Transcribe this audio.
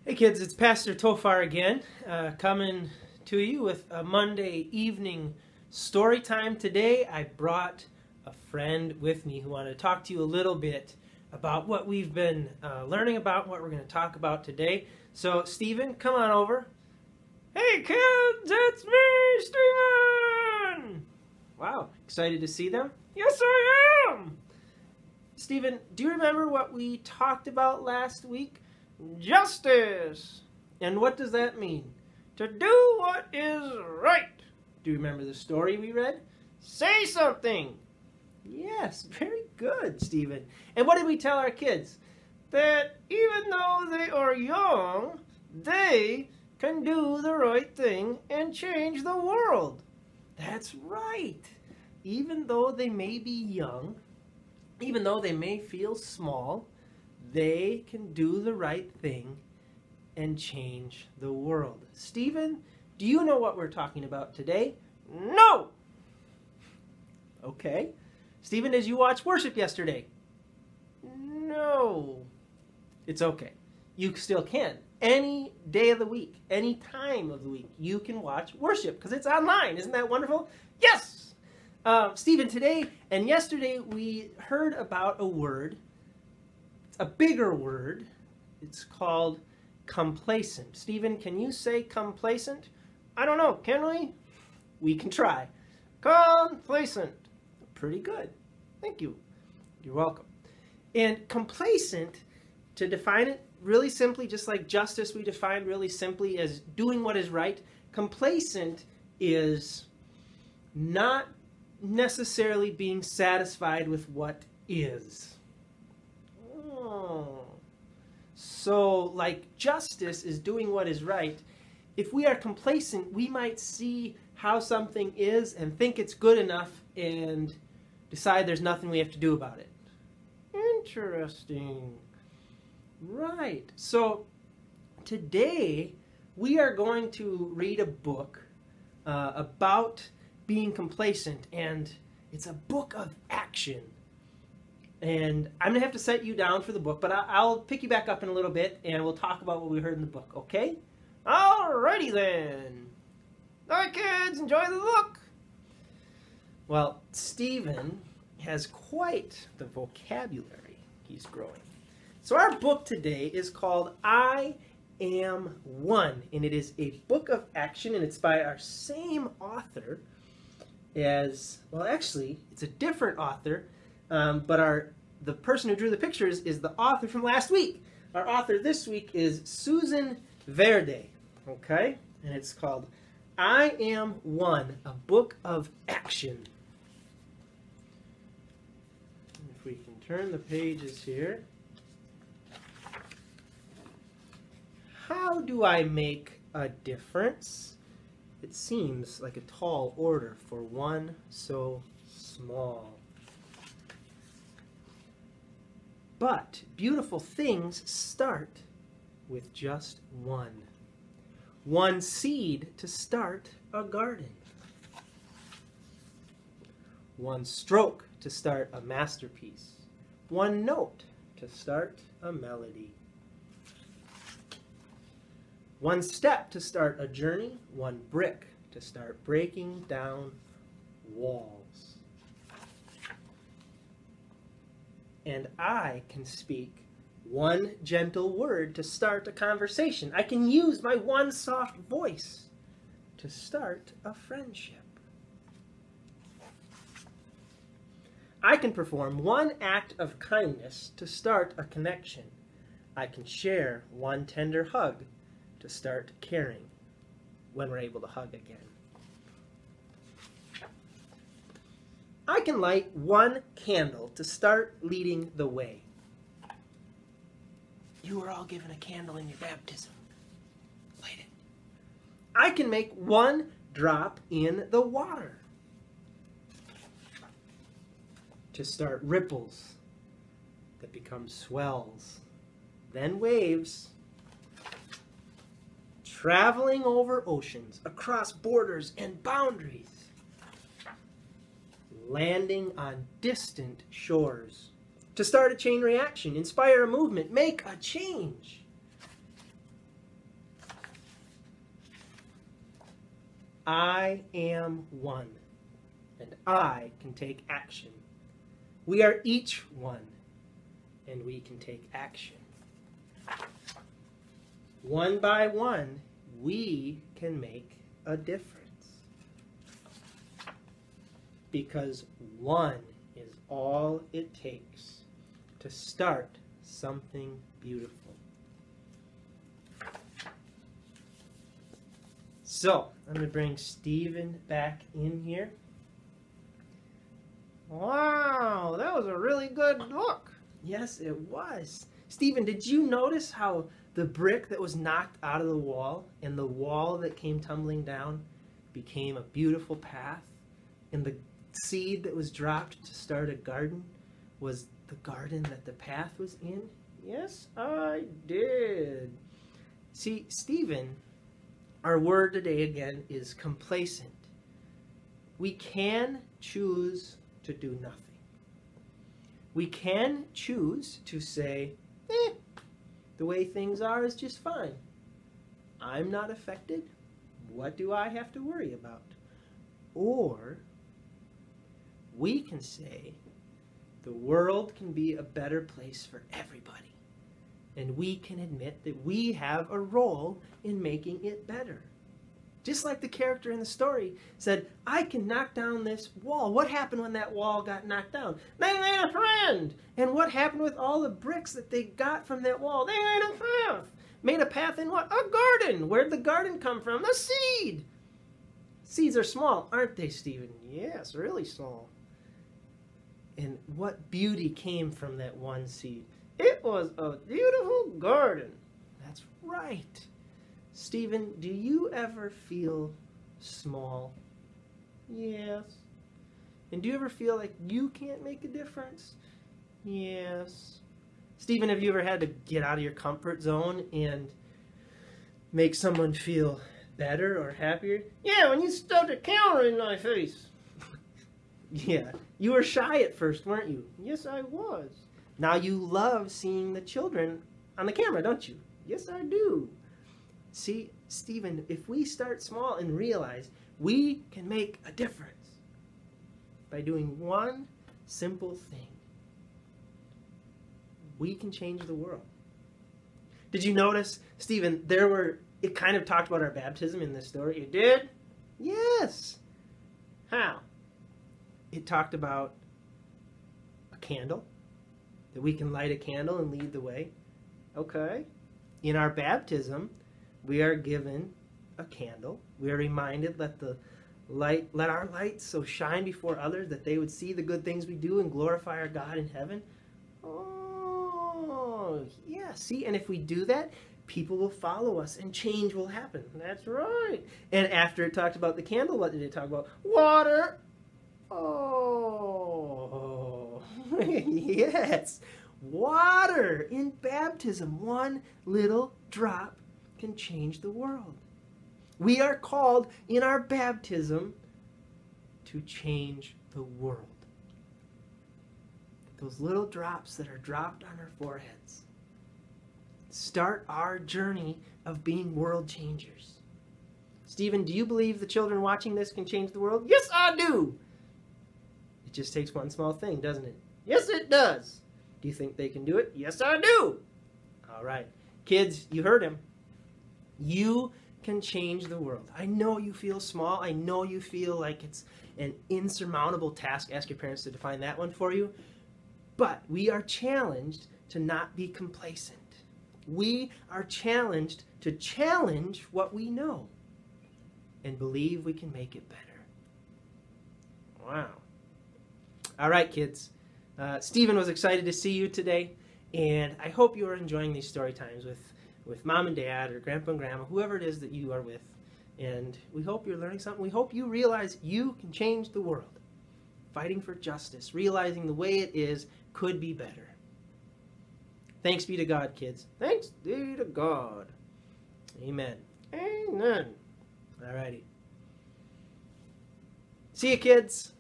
Hey kids, it's Pastor Tofar again, coming to you with a Monday evening story time. Today I brought a friend with me who wanted to talk to you a little bit about what we've been learning about, what we're going to talk about today. So Stephen, come on over. Hey kids, it's me, Stephen! Wow, excited to see them? Yes I am! Stephen, do you remember what we talked about last week? Justice! And what does that mean? To do what is right. Do you remember the story we read? Say something! Yes, very good, Stephen. And what did we tell our kids? That even though they are young, they can do the right thing and change the world. That's right. Even though they may be young, even though they may feel small, they can do the right thing and change the world. Stephen, do you know what we're talking about today? No! Okay. Stephen, did you watch worship yesterday? No. It's okay. You still can. Any day of the week, any time of the week, you can watch worship because it's online. Isn't that wonderful? Yes! Stephen, today and yesterday we heard about a word, a bigger word. It's called complacent. Stephen, can you say complacent? I don't know. Can we? We can try. Complacent. Pretty good. Thank you. You're welcome. And complacent, to define it really simply, just like justice we define really simply as doing what is right, complacent is not necessarily being satisfied with what is. So, like justice is doing what is right. If we are complacent, we might see how something is and think it's good enough and decide there's nothing we have to do about it. Interesting. Right. So, today we are going to read a book about being complacent, and it's a book of action. And I'm going to have to set you down for the book, but I'll pick you back up in a little bit, and we'll talk about what we heard in the book, okay? Alrighty then. All right, kids, enjoy the book. Well, Stephen has quite the vocabulary he's growing. So our book today is called I Am One, and it is a book of action, and it's by our same author as, well, actually, it's a different author, but the person who drew the pictures is the author from last week. Our author this week is Susan Verde, okay? And it's called I Am One, a book of action. If we can turn the pages here. How do I make a difference? It seems like a tall order for one so small. But beautiful things start with just one. One seed to start a garden. One stroke to start a masterpiece. One note to start a melody. One step to start a journey. One brick to start breaking down walls. And I can speak one gentle word to start a conversation. I can use my one soft voice to start a friendship. I can perform one act of kindness to start a connection. I can share one tender hug to start caring when we're able to hug again. I can light one candle to start leading the way. You were all given a candle in your baptism. Light it. I can make one drop in the water to start ripples that become swells, then waves, traveling over oceans, across borders and boundaries, landing on distant shores, to start a chain reaction, inspire a movement, make a change. I am one, and I can take action. We are each one, and we can take action. One by one, we can make a difference. Because one is all it takes to start something beautiful. So, I'm going to bring Stephen back in here. Wow, that was a really good look. Yes, it was. Stephen, did you notice how the brick that was knocked out of the wall and the wall that came tumbling down became a beautiful path? And the seed that was dropped to start a garden was the garden that the path was in? Yes, I did. See, Stephen, our word today again is complacent. We can choose to do nothing. We can choose to say, the way things are is just fine. I'm not affected. What do I have to worry about? Or we can say, the world can be a better place for everybody. And we can admit that we have a role in making it better. Just like the character in the story said, I can knock down this wall. What happened when that wall got knocked down? They made a friend. And what happened with all the bricks that they got from that wall? They made a path. Made a path in what? A garden. Where'd the garden come from? The seed. Seeds are small, aren't they, Stephen? Yes, really small. And what beauty came from that one seed? It was a beautiful garden. That's right. Stephen, do you ever feel small? Yes. And do you ever feel like you can't make a difference? Yes. Stephen, have you ever had to get out of your comfort zone and make someone feel better or happier? Yeah, when you stubbed a camera in my face. Yeah. You were shy at first, weren't you? Yes, I was. Now you love seeing the children on the camera, don't you? Yes, I do. See, Stephen, if we start small and realize we can make a difference by doing one simple thing, we can change the world. Did you notice, Stephen, it kind of talked about our baptism in this story? It did? Yes. How? It talked about a candle, that we can light a candle and lead the way. Okay. In our baptism, we are given a candle. We are reminded, let our light so shine before others that they would see the good things we do and glorify our God in heaven. Oh, yeah. See, and if we do that, people will follow us and change will happen. That's right. And after it talked about the candle, what did it talk about? Water. Oh, yes. Water in baptism. One little drop can change the world. We are called in our baptism to change the world. Those little drops that are dropped on our foreheads start our journey of being world changers. Stephen, do you believe the children watching this can change the world? Yes, I do. It just takes one small thing, doesn't it? Yes, it does. Do you think they can do it? Yes, I do. All right. Kids, you heard him. You can change the world. I know you feel small. I know you feel like it's an insurmountable task. Ask your parents to define that one for you. But we are challenged to not be complacent. We are challenged to challenge what we know and believe we can make it better. Wow. All right, kids. Stephen was excited to see you today, and I hope you are enjoying these story times with mom and dad or grandpa and grandma, whoever it is that you are with. And we hope you're learning something. We hope you realize you can change the world. Fighting for justice, realizing the way it is could be better. Thanks be to God, kids. Thanks be to God. Amen. Amen. All righty. See you, kids.